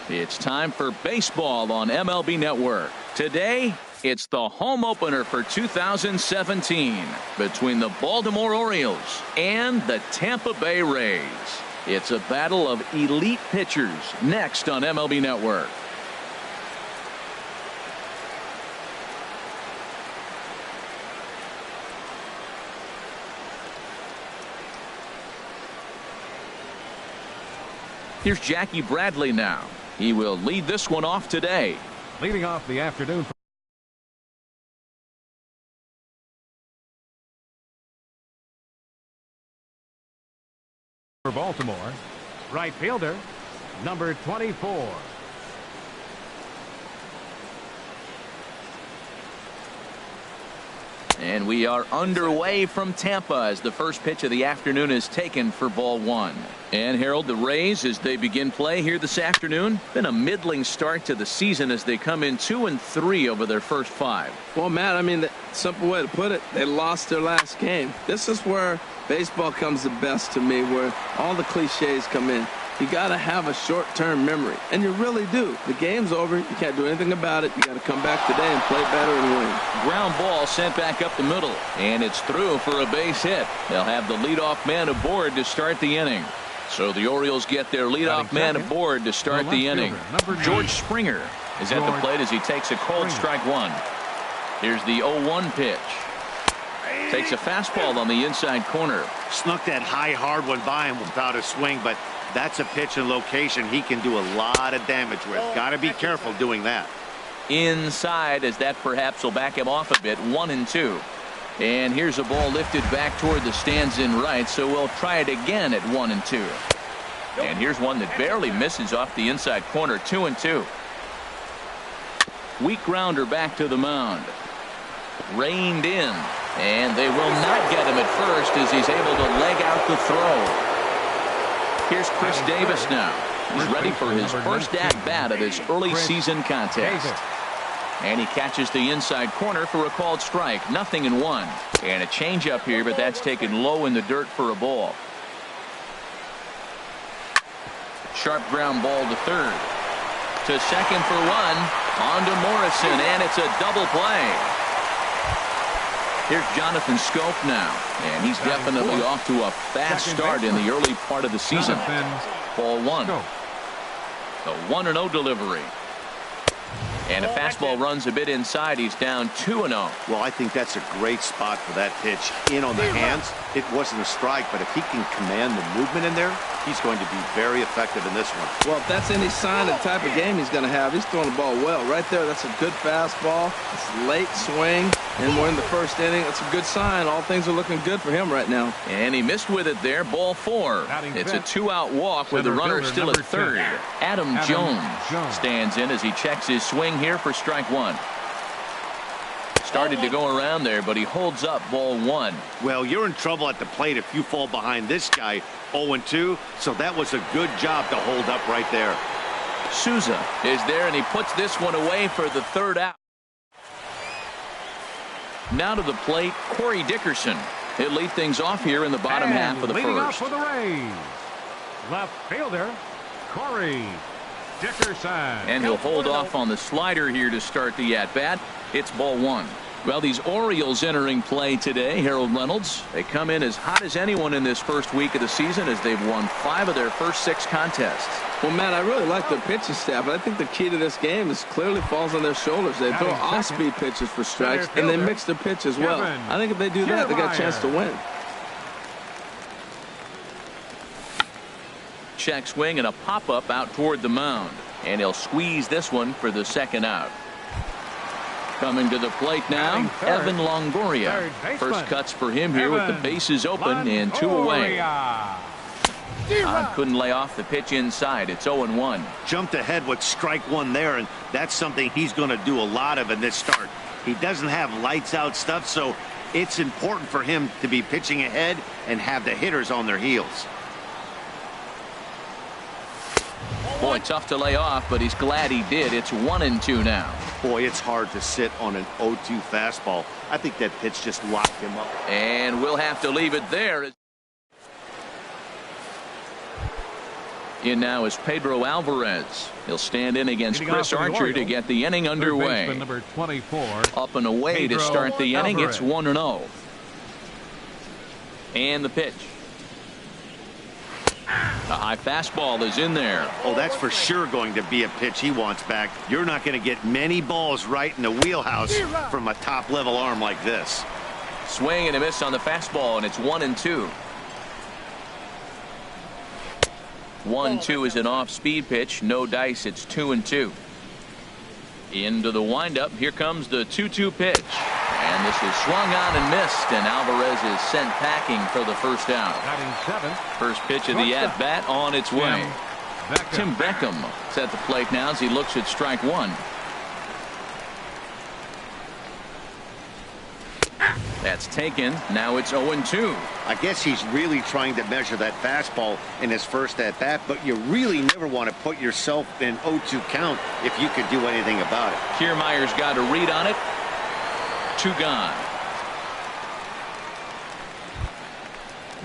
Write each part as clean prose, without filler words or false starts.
It's time for baseball on MLB Network. Today, it's the home opener for 2017 between the Baltimore Orioles and the Tampa Bay Rays. It's a battle of elite pitchers next on MLB Network. Here's Jackie Bradley now. He will lead this one off today. Leading off the afternoon for Baltimore, right fielder, number 24. And we are underway from Tampa as the first pitch of the afternoon is taken for ball one. And Harold, the Rays, as they begin play here this afternoon, been a middling start to the season as they come in 2-3 over their first 5. Well, Matt, I mean, the simple way to put it, they lost their last game. This is where baseball comes the best to me, where all the cliches come in. You got to have a short-term memory, and you really do. The game's over. You can't do anything about it. You got to come back today and play better and win. Ground ball sent back up the middle, and it's through for a base hit. They'll have the leadoff man aboard to start the inning. So the Orioles get their leadoff man aboard to start the inning. George Springer is at the plate as he takes a cold strike one. Here's the 0-1 pitch. Takes a fastball on the inside corner. Snuck that high hard one by him without a swing, but that's a pitch and location he can do a lot of damage with. Got to be careful doing that. Inside, as that perhaps will back him off a bit. 1-2. And here's a ball lifted back toward the stands in right, so we'll try it again at 1-2. And here's one that barely misses off the inside corner. 2-2. Weak grounder back to the mound. Reined in, and they will not get him at first as he's able to leg out the throw. Here's Chris Davis now. He's ready for his first at-bat of this early season contest. And he catches the inside corner for a called strike. 0-1. And a changeup here, but that's taken low in the dirt for a ball. Sharp ground ball to third. To second for one. On to Morrison, and it's a double play. Here's Jonathan Scope now, and he's definitely off to a fast start in the early part of the season. Ball one. The 1-0 delivery. And a fastball runs a bit inside. He's down 2-0. Well, I think that's a great spot for that pitch. In on the hands. It wasn't a strike, but if he can command the movement in there, he's going to be very effective in this one. Well, if that's any sign of the type of game he's going to have, he's throwing the ball well. Right there, that's a good fastball. It's a late swing, and we're in the first inning. That's a good sign. All things are looking good for him right now. And he missed with it there. Ball 4. It's a 2-out walk with the runner still at third. Adam Jones stands in as he checks his swing here for strike one. Started to go around there, but he holds up ball 1. Well, you're in trouble at the plate if you fall behind this guy. 0-2, so that was a good job to hold up right there. Souza is there, and he puts this one away for the third out. Now to the plate, Corey Dickerson. He'll lead things off here in the bottom half of the first. Off for the Rays, left fielder Corey Dickerson. And he'll hold off on the slider here to start the at-bat. It's ball 1. Well, these Orioles entering play today, Harold Reynolds, they come in as hot as anyone in this first week of the season as they've won 5 of their first 6 contests. Well, Matt, I really like their pitching staff, but I think the key to this game is clearly falls on their shoulders. They throw off-speed pitches for strikes, and they mix their pitch as well. I think if they do that, they got a chance to win. Check swing and a pop-up out toward the mound. And he'll squeeze this one for the second out. Coming to the plate now, Evan Longoria. First cuts for him here with the bases open and 2 away. Couldn't lay off the pitch inside. It's 0-1. Jumped ahead with strike one there, and that's something he's going to do a lot of in this start. He doesn't have lights out stuff, so it's important for him to be pitching ahead and have the hitters on their heels. Boy, tough to lay off, but he's glad he did. It's 1-2 now. Boy, it's hard to sit on an 0-2 fastball. I think that pitch just locked him up. And we'll have to leave it there. In now is Pedro Alvarez. He'll stand in against Chris Archer to get the inning underway. Number 24. Up and away to start the inning. It's 1-0. And the pitch. A high fastball is in there. Oh, that's for sure going to be a pitch he wants back. You're not going to get many balls right in the wheelhouse from a top-level arm like this. Swing and a miss on the fastball, and it's 1-2. 1-2 is an off-speed pitch. No dice. It's 2-2. Into the windup. Here comes the 2-2 pitch. And this is swung on and missed, and Alvarez is sent packing for the first out. First pitch of the at-bat on its way. Tim Beckham is at the plate now as he looks at strike one. That's taken. Now it's 0-2. I guess he's really trying to measure that fastball in his first at-bat, but you really never want to put yourself in 0-2 count if you could do anything about it. Kiermaier's got a read on it. 2 gone.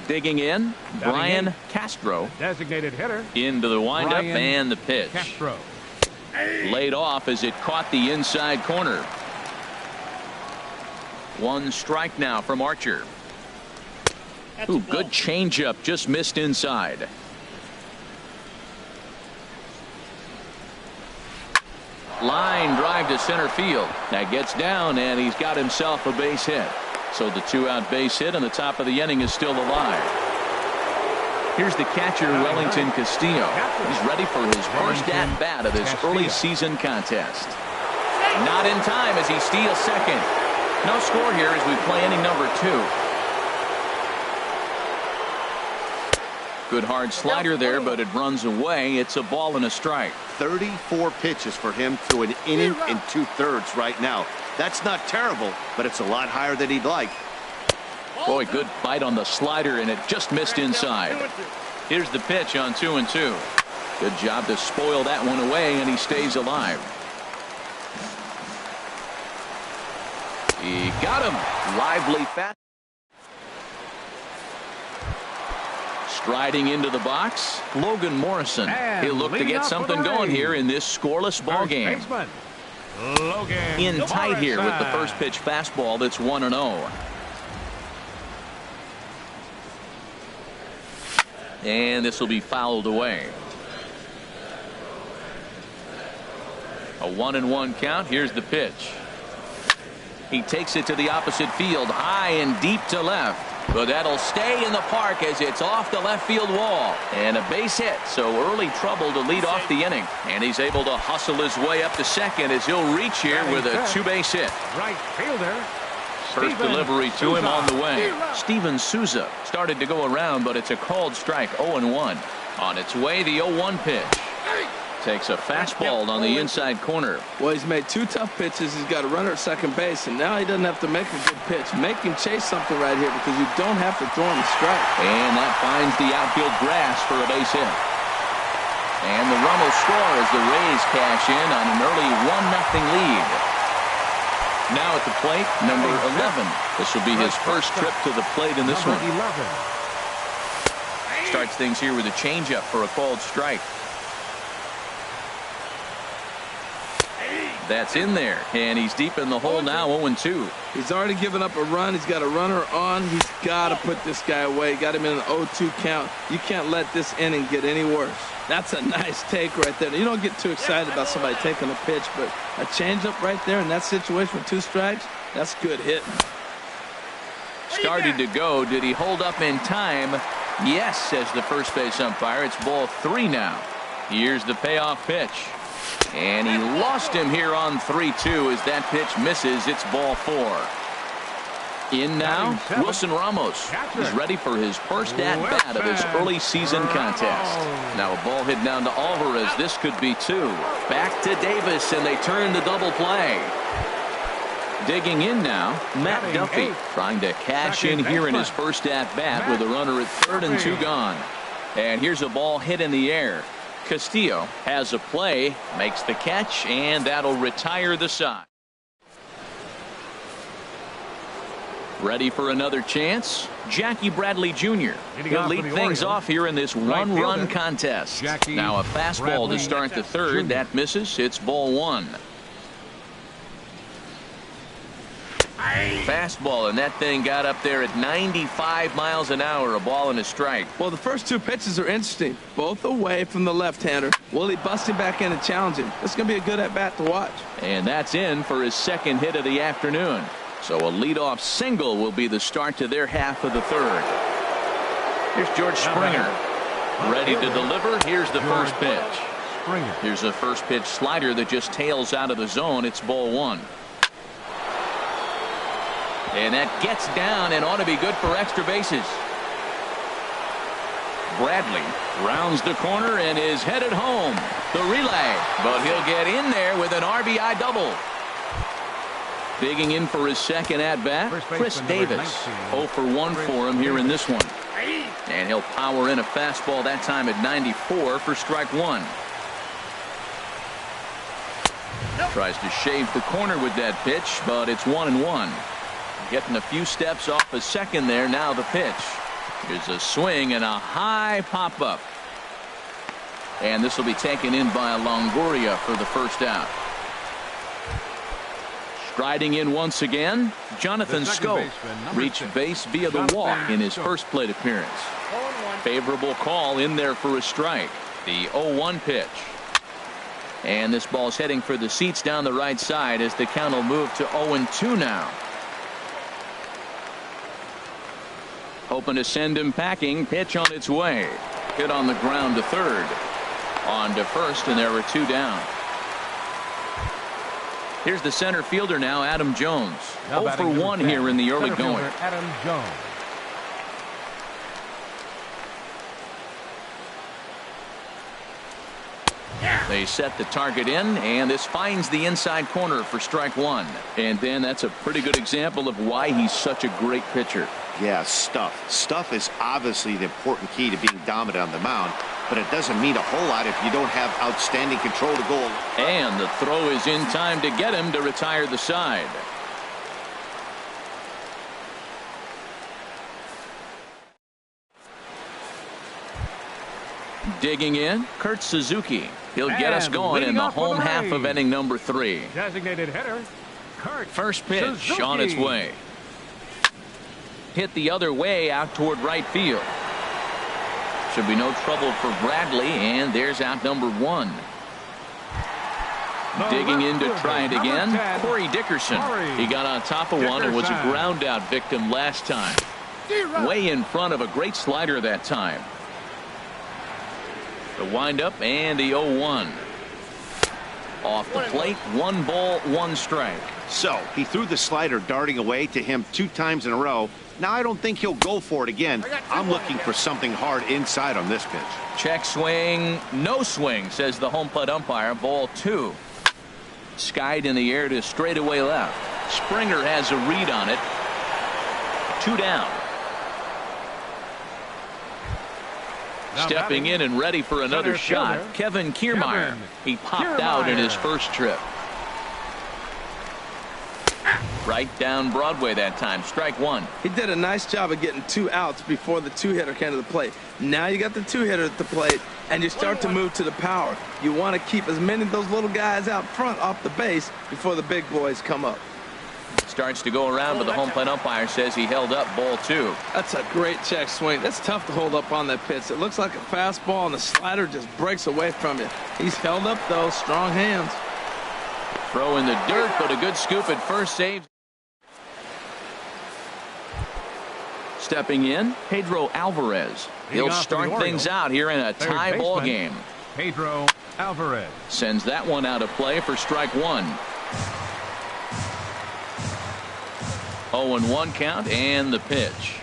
Digging in, Brian Castro. Designated hitter. Into the windup and the pitch. Castro. Laid off as it caught the inside corner. 1 strike now from Archer. Ooh, good changeup, just missed inside. Line drive to center field. That gets down, and he's got himself a base hit. So the 2-out base hit, and the top of the inning is still alive. Here's the catcher, Wellington Castillo. He's ready for his first at-bat of this early season contest. Not in time as he steals second. No score here as we play inning number 2. Good hard slider there, but it runs away. It's a ball and a strike. 34 pitches for him through an inning and 2/3 right now. That's not terrible, but it's a lot higher than he'd like. Boy, good bite on the slider, and it just missed inside. Here's the pitch on 2-2. Good job to spoil that one away, and he stays alive. He got him. Lively fast. Striding into the box, Logan Morrison. He'll look to get something going here in this scoreless ball game. In tight here with the first pitch fastball that's 1-0. And this will be fouled away. A 1-1 count. Here's the pitch. He takes it to the opposite field, high and deep to left. But that'll stay in the park as it's off the left field wall. And a base hit, so early trouble to lead off the inning. And he's able to hustle his way up to second as he'll reach here with a 2-base hit. Right fielder. First delivery to him on the way. Steven Souza started to go around, but it's a called strike, 0-1. On its way, the 0-1 pitch. Takes a fastball on the inside corner. Well, he's made 2 tough pitches. He's got a runner at second base, and now he doesn't have to make a good pitch. Make him chase something right here because you don't have to throw him a strike. And that finds the outfield grass for a base hit. And the run will score as the Rays cash in on an early 1-0 lead. Now at the plate, number 11. This will be his first trip to the plate in this one. Starts things here with a changeup for a called strike. That's in there, and he's deep in the hole now, 0-2. He's already given up a run. He's got a runner on. He's got to put this guy away. Got him in an 0-2 count. You can't let this inning get any worse. That's a nice take right there. You don't get too excited about somebody taking a pitch, but a changeup right there in that situation with 2 strikes, that's good hitting. Started to go. Did he hold up in time? Yes, says the first base umpire. It's ball 3 now. Here's the payoff pitch. And he lost him here on 3-2 as that pitch misses. It's ball 4. In now, Wilson Ramos is ready for his first at-bat of his early season contest. Now a ball hit down to Alvarez. This could be 2. Back to Davis, and they turn the double play. Digging in now, Matt Duffy trying to cash in here in his first at-bat with a runner at third and 2 gone. And here's a ball hit in the air. Castillo has a play, makes the catch, and that'll retire the side. Ready for another chance? Jackie Bradley Jr. He'll lead things off here in this one-run contest. Now a fastball to start the third. That misses. It's ball one. Fastball, and that thing got up there at 95 miles an hour. A ball and a strike. Well, the first two pitches are interesting. Both away from the left-hander. Will he bust him back in and challenge him? This is going to be a good at-bat to watch. And that's in for his second hit of the afternoon. So a leadoff single will be the start to their half of the third. Here's George Springer. Ready to deliver. Here's the first pitch. Here's a first pitch slider that just tails out of the zone. It's ball one. And that gets down and ought to be good for extra bases. Bradley rounds the corner and is headed home. The relay, but he'll get in there with an RBI double. Digging in for his second at-bat, Chris Davis. 0 for 1 for him here in this one. And he'll power in a fastball that time at 94 for strike one. Tries to shave the corner with that pitch, but it's 1-1. Getting a few steps off a second there. Now the pitch. Here's a swing and a high pop-up. And this will be taken in by Longoria for the first out. Striding in once again, Jonathan Schoop reached base via the walk in his first plate appearance. Favorable call in there for a strike. The 0-1 pitch. And this ball's heading for the seats down the right side as the count will move to 0-2 now. Hoping to send him packing. Pitch on its way. Hit on the ground to third. On to first, and there were two down. Here's the center fielder now, Adam Jones. 0 for 1 here in the early going. Adam Jones. They set the target in, and this finds the inside corner for strike one. And then that's a pretty good example of why he's such a great pitcher. Yeah, stuff. Stuff is obviously the important key to being dominant on the mound, but it doesn't mean a whole lot if you don't have outstanding control to goal. And the throw is in time to get him to retire the side. Digging in, Kurt Suzuki. He'll get us going in the home half of inning number 3. Designated hitter, Kurt First pitch Suzuki. on its way. Hit the other way out toward right field. Should be no trouble for Bradley, and there's out number 1. Digging in to try it again, Corey Dickerson. He got on top of one and was a ground out victim last time. Way in front of a great slider that time. The windup and the 0-1. Off the plate, 1 ball, 1 strike. So he threw the slider darting away to him 2 times in a row. Now I don't think he'll go for it again. I'm looking for something hard inside on this pitch. Check swing, no swing, says the home plate umpire. Ball 2. Skied in the air to straightaway left. Springer has a read on it. 2 down. Stepping in and ready for another shot, Kevin Kiermaier. He popped out in his first trip. Right down Broadway that time. Strike 1. He did a nice job of getting 2 outs before the 2-hitter came to the plate. Now you got the 2-hitter at the plate, and you start to move to the power. You want to keep as many of those little guys out front off the base before the big boys come up. Starts to go around, but the home plate umpire says he held up ball 2. That's a great check swing. That's tough to hold up on that pitch. It looks like a fastball, and the slider just breaks away from you. He's held up, though. Strong hands. Throw in the dirt, but a good scoop at first. Save. Stepping in, Pedro Alvarez. He'll start things out here in a tie ball game. Pedro Alvarez sends that one out of play for strike 1. 0-1 count and the pitch.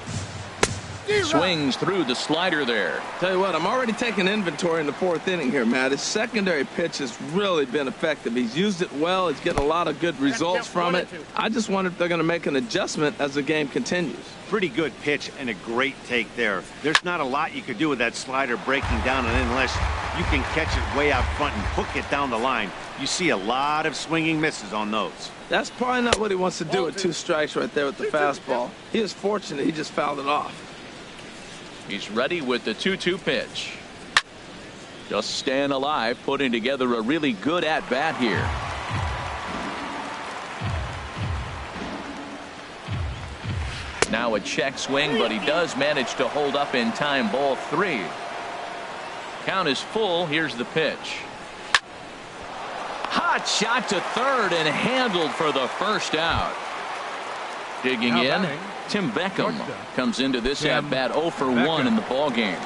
Swings through the slider there. Tell you what, I'm already taking inventory in the fourth inning here, Matt. His secondary pitch has really been effective. He's used it well. He's getting a lot of good results from it. I just wonder if they're going to make an adjustment as the game continues. Pretty good pitch and a great take there. There's not a lot you could do with that slider breaking down and in unless you can catch it way out front and hook it down the line. You see a lot of swinging misses on those. That's probably not what he wants to do with 2 strikes right there with the fastball. He is fortunate he just fouled it off. He's ready with the 2-2 pitch. Just staying alive, putting together a really good at-bat here. Now a check swing, but he does manage to hold up in time. Ball 3. Count is full. Here's the pitch. Hot shot to third and handled for the first out. Digging in, Tim Beckham comes into this at-bat 0 for 1 in the ballgame.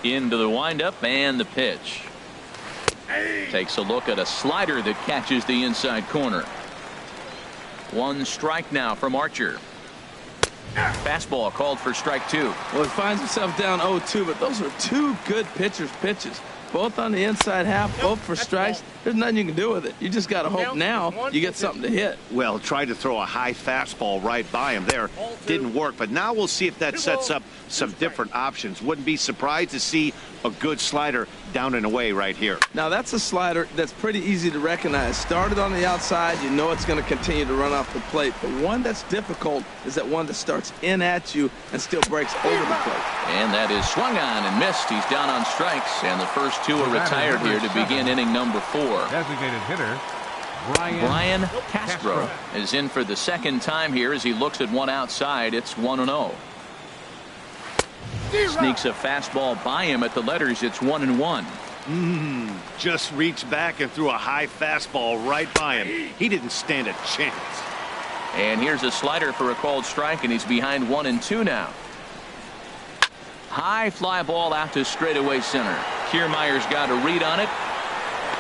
Into the windup and the pitch. Takes a look at a slider that catches the inside corner. 1 strike now from Archer. Fastball called for strike 2. Well, he finds himself down 0-2, but those are 2 good pitchers' pitches. Both on the inside half, both for strikes. There's nothing you can do with it. You just got to hope now you get something to hit. Well, tried to throw a high fastball right by him there. Didn't work, but now we'll see if that sets up some different options. Wouldn't be surprised to see a good slider down and away right here. Now, that's a slider that's pretty easy to recognize. Started on the outside, you know it's going to continue to run off the plate. But one that's difficult is that one that starts in at you and still breaks over the plate. And that is swung on and missed. He's down on strikes, and the first 2 are retired here to begin inning number 4. Designated hitter, Brian Castro is in for the second time here as he looks at one outside. It's 1-0. Sneaks a fastball by him at the letters. It's 1-1. Just reached back and threw a high fastball right by him. He didn't stand a chance. And here's a slider for a called strike, and he's behind 1-2 now. High fly ball out to straightaway center. Kiermaier's got a read on it,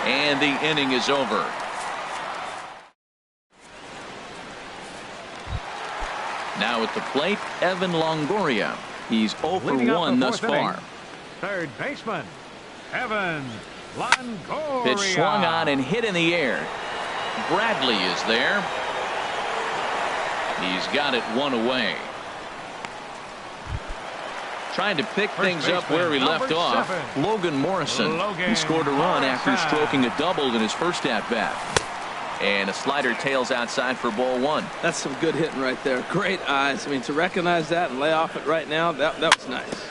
and the inning is over. Now at the plate, Evan Longoria. He's 0 for 1 thus far. Third baseman, Evan Longoria. Pitch swung on and hit in the air. Bradley is there. He's got it 1 away. Trying to pick things up where he left off. Logan Morrison. He scored a run after stroking a double in his first at-bat. And a slider tails outside for ball 1. That's some good hitting right there. Great eyes. I mean, to recognize that and lay off it right now, that was nice.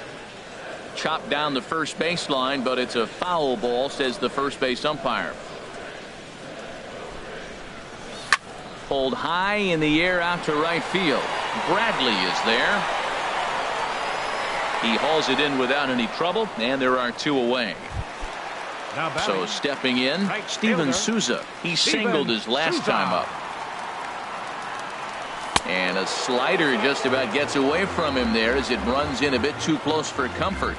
Chopped down the first baseline, but it's a foul ball, says the first base umpire. Pulled high in the air out to right field. Bradley is there. He hauls it in without any trouble, and there are 2 away. So stepping in, Steven Souza. He singled his last time up. And a slider just about gets away from him there as it runs in a bit too close for comfort.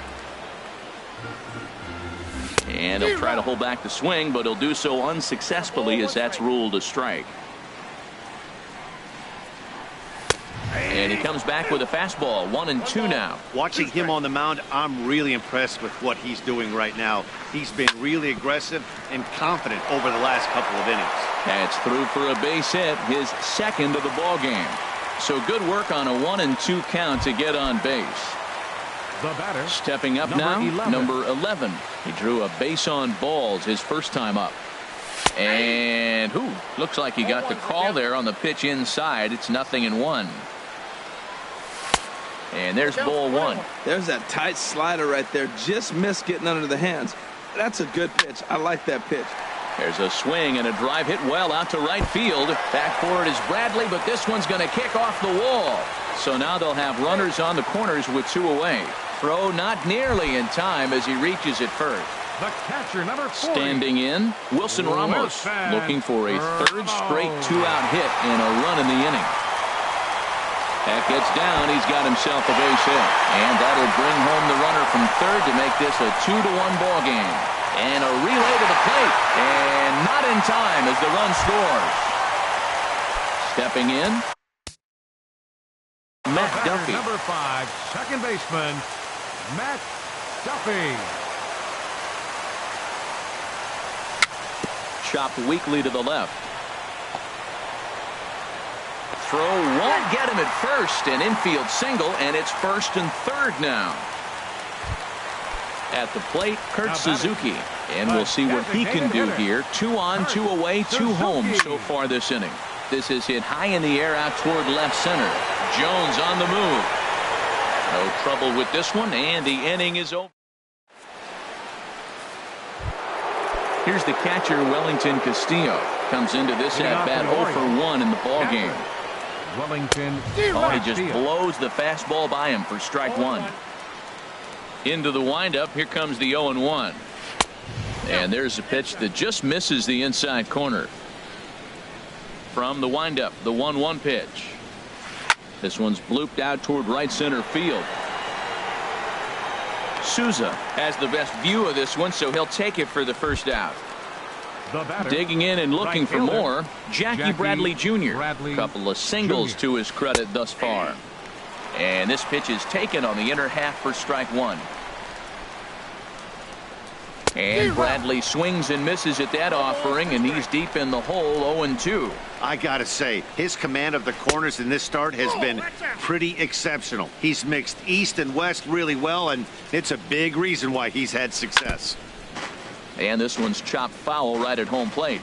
And he'll try to hold back the swing, but he'll do so unsuccessfully as that's ruled a strike. And he comes back with a fastball. 1-2 now. Watching him on the mound, I'm really impressed with what he's doing right now. He's been really aggressive and confident over the last couple of innings. That's through for a base hit, his second of the ball game. So good work on a 1-2 count to get on base. The batter, stepping up now, number 11. He drew a base on balls his first time up. And looks like he got the call there on the pitch inside. It's 0-1. And there's ball 1. There's that tight slider right there. Just missed getting under the hands. That's a good pitch. I like that pitch. There's a swing and a drive hit well out to right field. Back for it is Bradley, but this one's going to kick off the wall. So now they'll have runners on the corners with 2 away. Throw not nearly in time as he reaches it first. The catcher, number 40. Standing in, Wilson Ramos, looking for a third straight 2-out hit and a run in the inning. That gets down. He's got himself a base hit. And that'll bring home the runner from third to make this a 2-1 ball game. And a relay to the plate. And not in time as the run scores. Stepping in, Matt Duffy. Number 5, second baseman, Matt Duffy. Chopped weakly to the left. Throw won't get him at first. An infield single, and it's 1st and 3rd now. At the plate, Kurt Suzuki. And we'll see what he can do here. 2 on, 2 away, 2 home so far this inning. This is hit high in the air out toward left center. Jones on the move. No trouble with this one, and the inning is over. Here's the catcher, Wellington Castillo. Comes into this at-bat 0 for 1 in the ballgame. Wellington. Oh, he just blows the fastball by him for strike 1. Into the windup. Here comes the 0-1. And there's a pitch that just misses the inside corner. From the windup, the 1-1 pitch. This one's blooped out toward right center field. Souza has the best view of this one, so he'll take it for the first out. Digging in and looking for more, Jackie Bradley Jr. Couple of singles to his credit thus far. And this pitch is taken on the inner half for strike 1. And Bradley swings and misses at that offering, and he's deep in the hole, 0-2. I gotta say, his command of the corners in this start has been pretty exceptional. He's mixed east and west really well, and it's a big reason why he's had success. And this one's chopped foul right at home plate.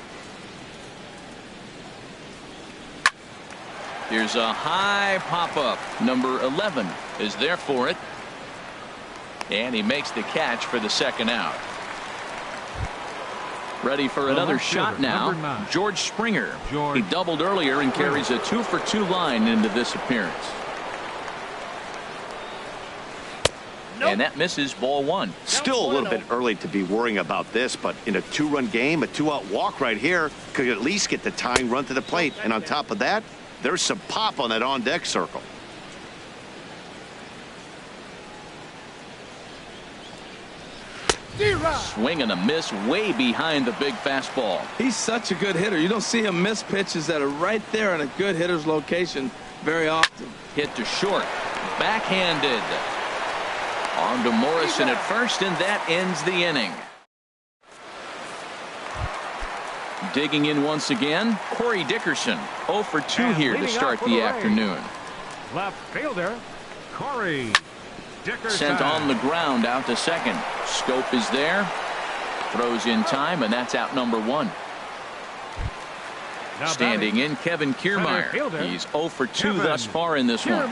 Here's a high pop-up. Number 11 is there for it. And he makes the catch for the second out. Ready for another shot now. George Springer. He doubled earlier and carries a 2-for-2 line into this appearance. And that misses, ball 1. Still a little bit early to be worrying about this, but in a 2-run game, a 2-out walk right here could at least get the tying run to the plate. And on top of that, there's some pop on that on-deck circle. Swing and a miss way behind the big fastball. He's such a good hitter. You don't see him miss pitches that are right there in a good hitter's location very often. Hit to short. Backhanded. On to Morrison at first, and that ends the inning. Digging in once again, Corey Dickerson. 0 for 2 here to start the afternoon. Left fielder, Corey Dickerson. Sent on the ground out to second. Scope is there. Throws in time, and that's out number 1. Standing in, Kevin Kiermaier. He's 0 for 2 thus far in this one.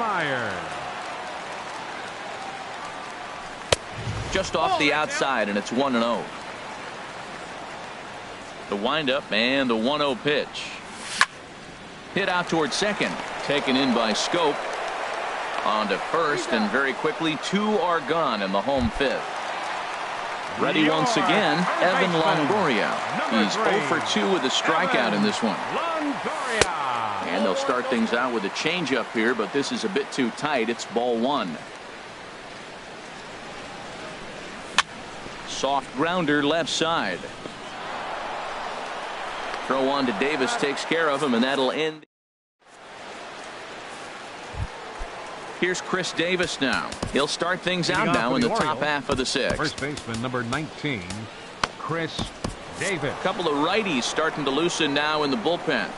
Just off the outside, and it's 1-0. The windup and the 1-0 pitch. Hit out toward second. Taken in by Scope. On to first, and very quickly 2 are gone in the home 5th. Ready once again, Evan Longoria. He's 0 for 2 with a strikeout in this one. And they'll start things out with a changeup here, but this is a bit too tight. It's ball 1. Soft grounder left side. Throw on to Davis, takes care of him, and that'll end. Here's Chris Davis now. He'll start things out now in the top half of the 6th. First baseman number 19, Chris Davis. Couple of righties starting to loosen now in the bullpen.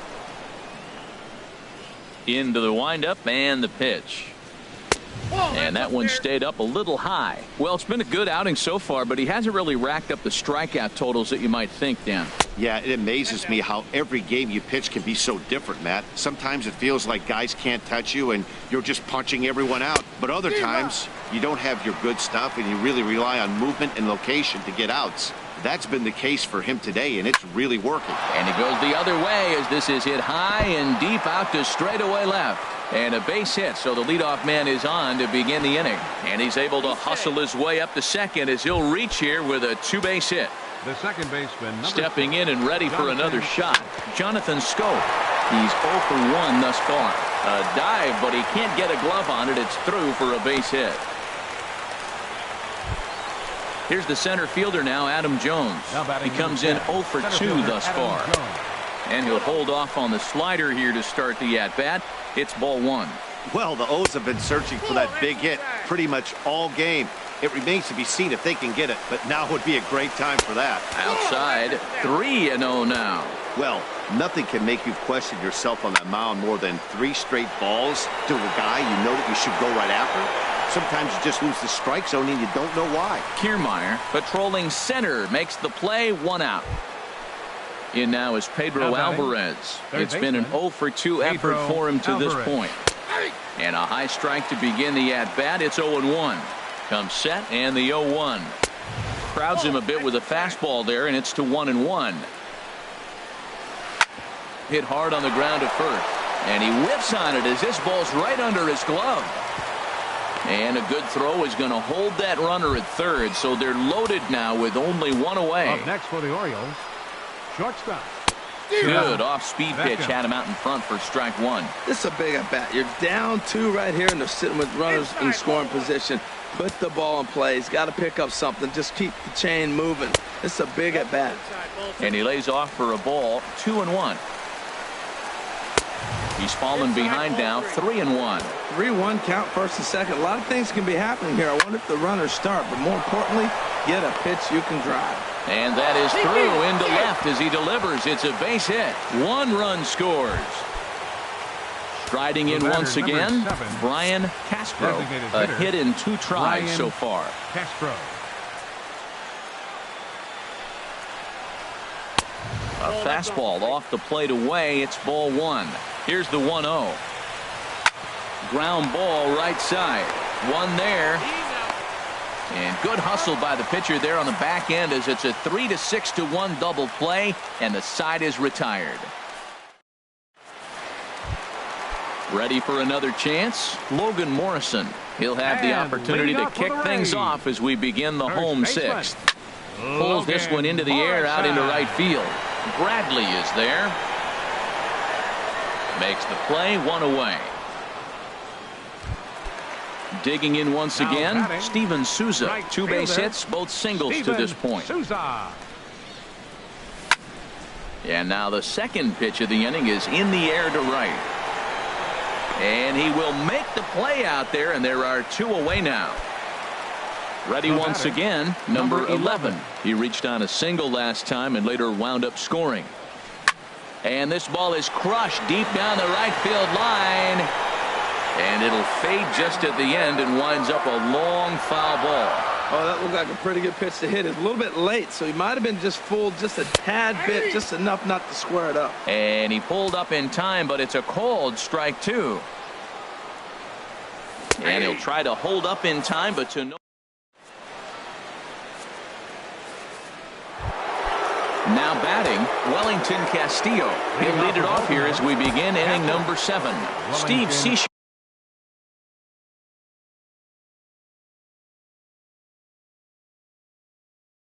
Into the windup and the pitch. And that one stayed up a little high. Well, it's been a good outing so far, but he hasn't really racked up the strikeout totals that you might think, Dan. Yeah, it amazes me how every game you pitch can be so different, Matt. Sometimes it feels like guys can't touch you and you're just punching everyone out. But other times you don't have your good stuff and you really rely on movement and location to get outs. That's been the case for him today, and it's really working. And he goes the other way as this is hit high and deep out to straightaway left. And a base hit, so the leadoff man is on to begin the inning. And he's able to hustle his way up to second as he'll reach here with a 2-base hit. The second baseman, stepping in and ready for another shot, Jonathan Scope. He's 0 for 1 thus far. A dive, but he can't get a glove on it. It's through for a base hit. Here's the center fielder now, Adam Jones. He comes in 0 for 2 thus far. And he'll hold off on the slider here to start the at-bat. It's ball 1. Well, the O's have been searching for that big hit pretty much all game. It remains to be seen if they can get it, but now would be a great time for that. Outside, 3-0 now. Well, nothing can make you question yourself on that mound more than 3 straight balls to a guy you know that you should go right after. Sometimes you just lose the strike zone and you don't know why. Kiermaier patrolling center makes the play, 1 out. In now is Pedro Alvarez. It's been an 0 for 2 effort for him to this point. And a high strike to begin the at-bat. It's 0-1. Comes set and the 0-1. Crowds him a bit with a fastball there, and it's to 1-1. Hit hard on the ground at first. And he whips on it as this ball's right under his glove. And a good throw is going to hold that runner at third, so they're loaded now with only 1 away. Up next for the Orioles, shortstop. Good off-speed pitch had him out in front for strike 1. This is a big at-bat. You're down 2 right here, and they're sitting with runners in scoring position. Put the ball in play. He's got to pick up something. Just keep the chain moving. This is a big at-bat. And he lays off for a ball, 2-1. He's fallen behind now, 3-1. 3-1 count, first and second. A lot of things can be happening here. I wonder if the runners start, but more importantly, get a pitch you can drive. And that is through into left as he delivers. It's a base hit. 1 run scores. Striding in once again, Brian Castro. A hit in 2 tries so far. Castro. A fastball off the plate away. It's ball 1. Here's the 1-0. Ground ball right side. 1 there. And good hustle by the pitcher there on the back end as it's a 3-6-1 double play, and the side is retired. Ready for another chance? Logan Morrison. He'll have the opportunity to kick things off as we begin the home 6th. Pulls this one into the air out into right field. Bradley is there. Makes the play, 1 away. Digging in once again, Steven Souza. 2 base hits, both singles to this point. And now the second pitch of the inning is in the air to right. And he will make the play out there, and there are 2 away now. Ready once again, number 11. He reached on a single last time and later wound up scoring. And this ball is crushed deep down the right field line. And it'll fade just at the end and winds up a long foul ball. Oh, that looked like a pretty good pitch to hit. It's a little bit late, so he might have been just fooled just a tad bit, just enough not to square it up. And he pulled up in time, but it's a called strike 2. And he'll try to hold up in time, but to no. Now batting, Wellington Castillo. He'll lead it off here as we begin inning number 7. Steve Cishek.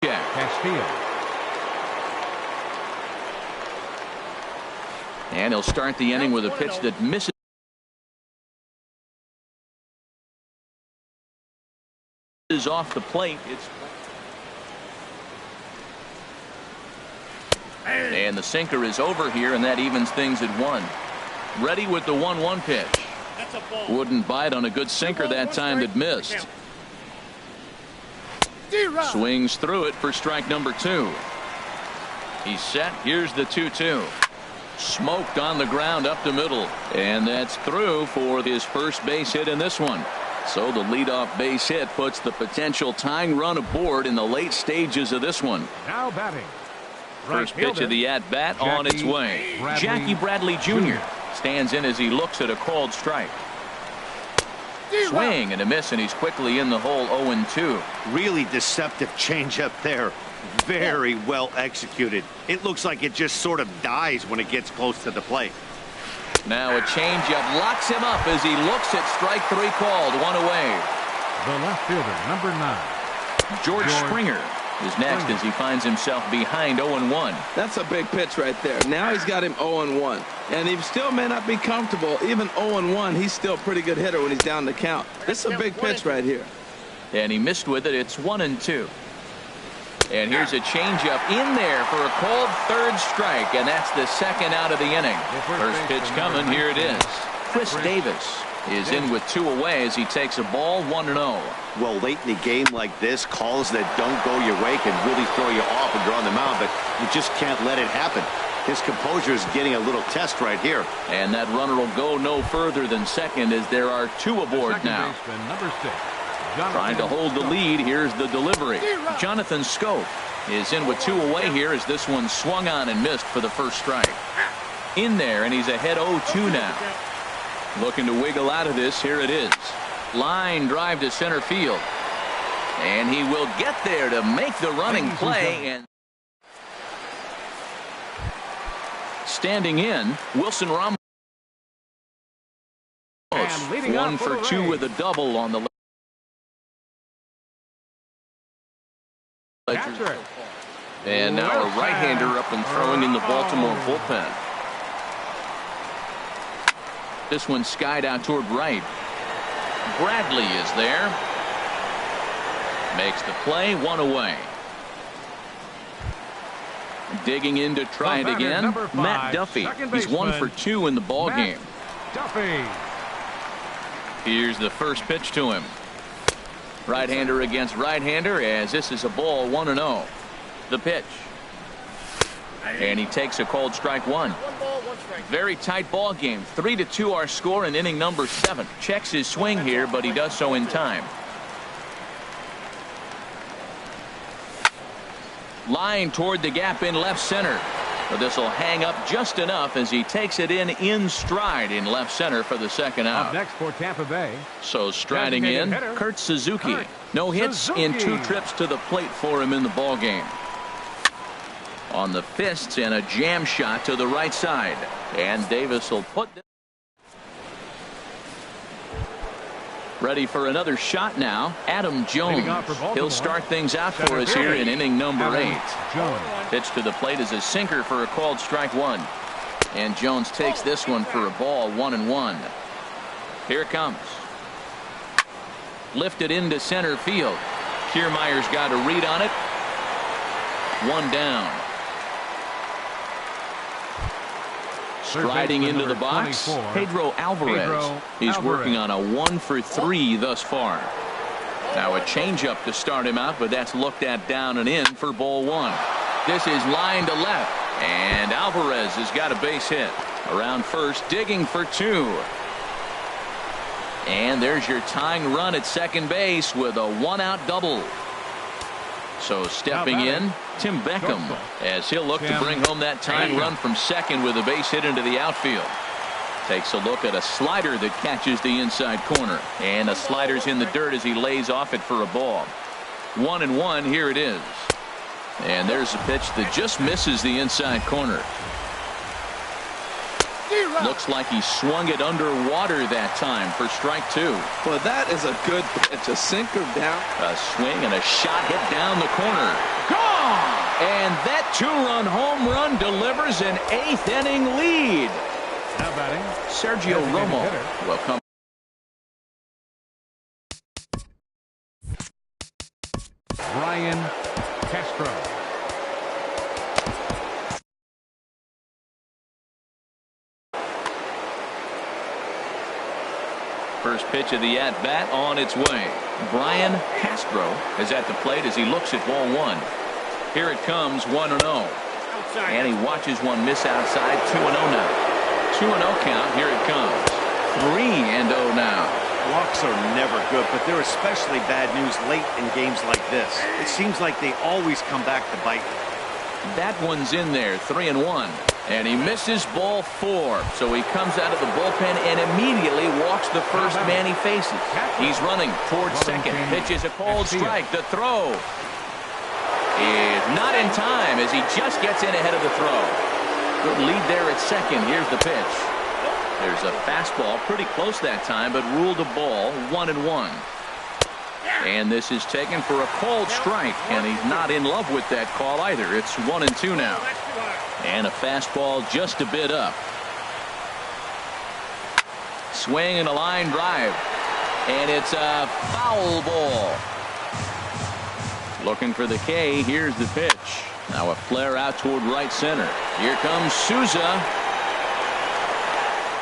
Castillo. And he'll start the inning with a pitch that misses off the plate. And the sinker is over here, and that evens things at 1. Ready with the 1-1 pitch. Wouldn't bite on a good sinker that time that missed. Swings through it for strike number 2. He's set. Here's the 2-2. Smoked on the ground up the middle. And that's through for his first base hit in this one. So the leadoff base hit puts the potential tying run aboard in the late stages of this one. Now batting. First pitch of the at-bat on its way. Jackie Bradley Jr. stands in as he looks at a called strike. Swing and a miss, and he's quickly in the hole, 0-2. Really deceptive changeup there. Very well executed. It looks like it just sort of dies when it gets close to the plate. Now a changeup locks him up as he looks at strike 3 called, 1 away. The left fielder, number 9. George Springer is next as he finds himself behind 0-1. That's a big pitch right there. Now he's got him 0-1. And he still may not be comfortable. Even 0-1, he's still a pretty good hitter when he's down the count. This is a big pitch right here. And he missed with it. It's 1-2. And here's a changeup in there for a called third strike, and that's the second out of the inning. First pitch coming. Here it is. Chris Davis is in with 2 away as he takes a ball 1-0. Well, late in the game like this, calls that don't go your way can really throw you off when you're on the mound, but you just can't let it happen. His composure is getting a little test right here. And that runner will go no further than second as there are 2 aboard now. Number 6. Trying to hold the lead. Here's the delivery. Jonathan Scope is in with 2 away here as this one swung on and missed for the first strike. In there, and he's ahead 0-2 now. Looking to wiggle out of this. Here it is. Line drive to center field. And he will get there to make the running play. And standing in, Wilson Ramos. 1 for 2 with a double on the ledger. And now a right-hander up and throwing in the Baltimore bullpen. This one skied out toward right. Bradley is there. Makes the play, 1 away. Digging in to try it again. Matt Duffy. He's 1 for 2 in the ball game. Duffy. Here's the first pitch to him. Right-hander against right-hander as this is a ball 1-0. The pitch. And he takes a called strike 1. Very tight ball game. 3-2 our score in inning number 7. Checks his swing here, but he does so in time. Line toward the gap in left center. But this will hang up just enough as he takes it in stride in left center for the second out. Up next for Tampa Bay. So striding in, Kurt Suzuki. No hits in 2 trips to the plate for him in the ball game. On the fists and a jam shot to the right side. And Davis will put this. Ready for another shot now. Adam Jones. He'll start things out for us here in inning number 8. Pitch to the plate is a sinker for a called strike 1. And Jones takes this one for a ball 1-1. Here it comes. Lifted into center field. Kiermaier's got a read on it. 1 down. Striding into the box, Pedro Alvarez. He's working on a 1 for 3 thus far. Now a changeup to start him out, but that's looked at down and in for ball 1. This is line to left, and Alvarez has got a base hit. Around first, digging for 2. And there's your tying run at second base with a 1-out double. So stepping in, Tim Beckham, as he'll look to bring home that tying run from second with a base hit into the outfield. Takes a look at a slider that catches the inside corner. And the slider's in the dirt as he lays off it for a ball. 1-1, here it is. And there's a pitch that just misses the inside corner. Looks like he swung it underwater that time for strike 2. Well, that is a good pitch. A sinker down. A swing and a shot hit down the corner. Gone! And that 2-run home run delivers an 8th inning lead. Now batting, Sergio Romo will come. Ryan Castro. First pitch of the at-bat on its way. Brian Castro is at the plate as he looks at ball 1. Here it comes, 1-0. And he watches one miss outside, 2-0 now. 2-0 count, here it comes. 3-0 now. Walks are never good, but they're especially bad news late in games like this. It seems like they always come back to bite. That one's in there, 3-1. And he misses ball 4. So he comes out of the bullpen and immediately walks the first man he faces. He's running towards second. Pitches a cold strike. The throw is not in time as he just gets in ahead of the throw. Good lead there at second. Here's the pitch. There's a fastball pretty close that time, but ruled a ball, 1-1. And this is taken for a called strike, and he's not in love with that call either. It's 1-2 now. And a fastball just a bit up. Swing and a line drive. And it's a foul ball. Looking for the K. Here's the pitch. Now a flare out toward right center. Here comes Souza.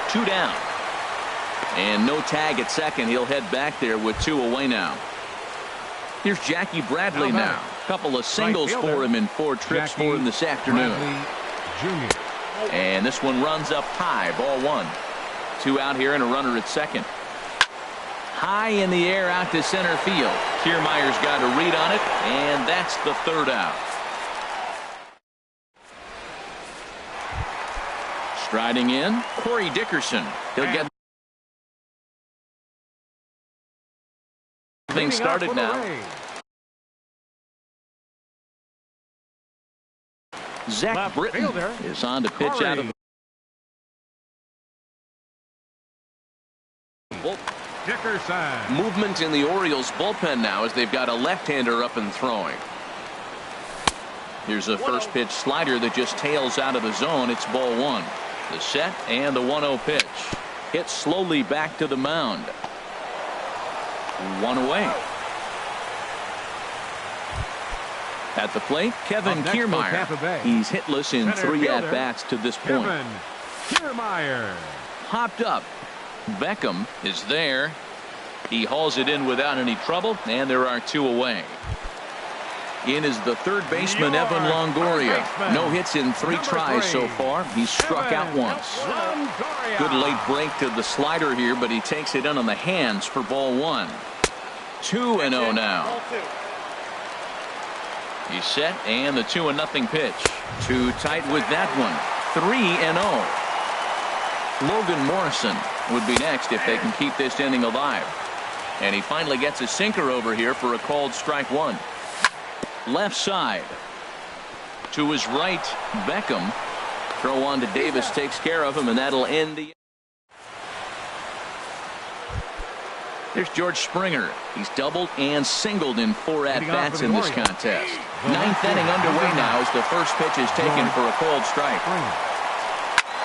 2 down. And no tag at second. He'll head back there with 2 away now. Here's Jackie Bradley now. Couple of singles for him in 4 trips for him this afternoon. And this one runs up high, ball 1. 2 out here and a runner at second. High in the air out to center field. Kiermaier's got a read on it, and that's the 3rd out. Striding in, Corey Dickerson. He'll get things started now. Zach Britton is on to pitch out of Dickerson. movement in the Orioles bullpen now as they've got a left-hander up and throwing. Here's a first pitch slider that just tails out of the zone. It's ball 1. The set and the 1-0 pitch. Hit slowly back to the mound. 1 away. At the plate, Kevin Kiermaier. He's hitless in 3 at-bats to this point. Kevin Kiermaier. Hopped up. Beckham is there. He hauls it in without any trouble, and there are 2 away. In is the 3rd baseman, Evan Longoria. No hits in 3 tries so far. He's struck out once. Good late break to the slider here, but he takes it in on the hands for ball 1. 2-0 now. He's set, and the 2-0 pitch. Too tight with that one. 3-0. Logan Morrison would be next if they can keep this inning alive. And he finally gets a sinker over here for a called strike 1. Left side. To his right, Beckham. Throw on to Davis takes care of him, and that'll end the. There's George Springer. He's doubled and singled in 4 at-bats in this contest. 9th inning underway now as the first pitch is taken for a called strike.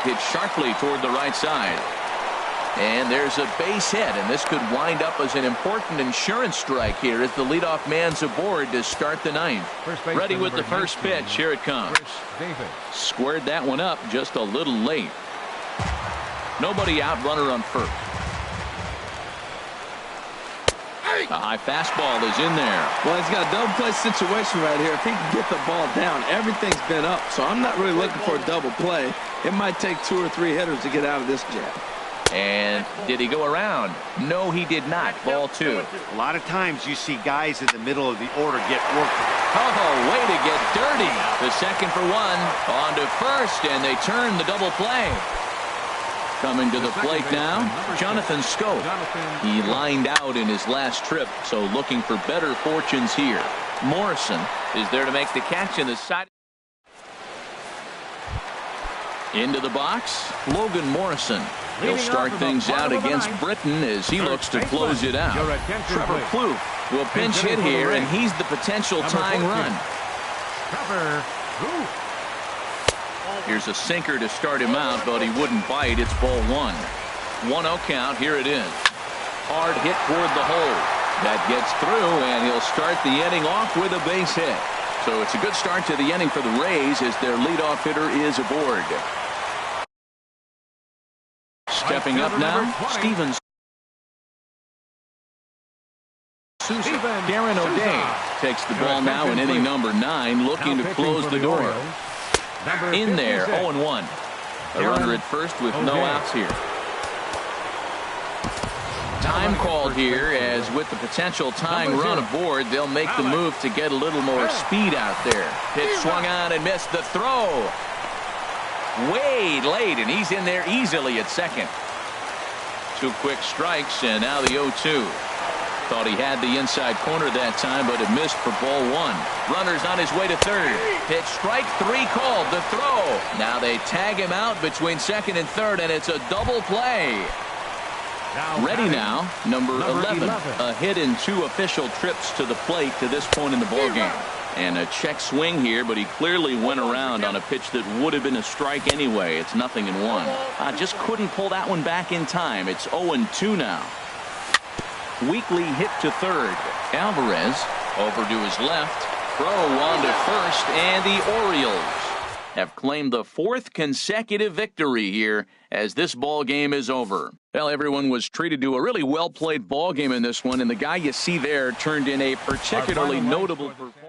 Hit sharply toward the right side. And there's a base hit, and this could wind up as an important insurance strike here as the leadoff man's aboard to start the 9th. Ready with the first pitch. Here it comes. Squared that one up just a little late. Nobody out, runner on first. A high fastball is in there. Well, he's got a double play situation right here. If he can get the ball down, everything's been up. So I'm not really looking for a double play. It might take 2 or 3 hitters to get out of this jam. And did he go around? No, he did not. Ball 2. A lot of times you see guys in the middle of the order get worked. Oh, way to get dirty. The second for 1. On to first, and they turn the double play. Coming to the plate now, Jonathan Scope. He lined out in his last trip, so looking for better fortunes here. Morrison is there to make the catch in the side. Into the box, Logan Morrison. He'll start things out against Britton as he looks to close it out. Trevor Plouffe will pinch hit here, and he's the potential tying run. Here's a sinker to start him out, but he wouldn't bite. It's ball 1. 1-0 count. Here it is. Hard hit toward the hole. That gets through, and he'll start the inning off with a base hit. So it's a good start to the inning for the Rays as their leadoff hitter is aboard. Stepping up now, Stevens. Darren O'Day takes the ball now in inning number 9, looking to close the door. In there, 0-1. A runner at first with no outs here. Time called here as with the potential tying run aboard, they'll make the move to get a little more speed out there. Pitch swung on and missed the throw. Way late, and he's in there easily at second. 2 quick strikes, and now the 0-2. Thought he had the inside corner that time, but it missed for ball 1. Runner's on his way to third. Pitch strike 3 called. The throw. Now they tag him out between second and third, and it's a double play. Ready now, number 11. A hit in 2 official trips to the plate to this point in the ballgame. And a check swing here, but he clearly went around on a pitch that would have been a strike anyway. It's 0-1. Just couldn't pull that one back in time. It's 0-2 now. Weekly hit to third. Alvarez over to his left. Throw on to first, and the Orioles have claimed the 4th consecutive victory here as this ball game is over. Well, everyone was treated to a really well-played ball game in this one, and the guy you see there turned in a particularly notable performance.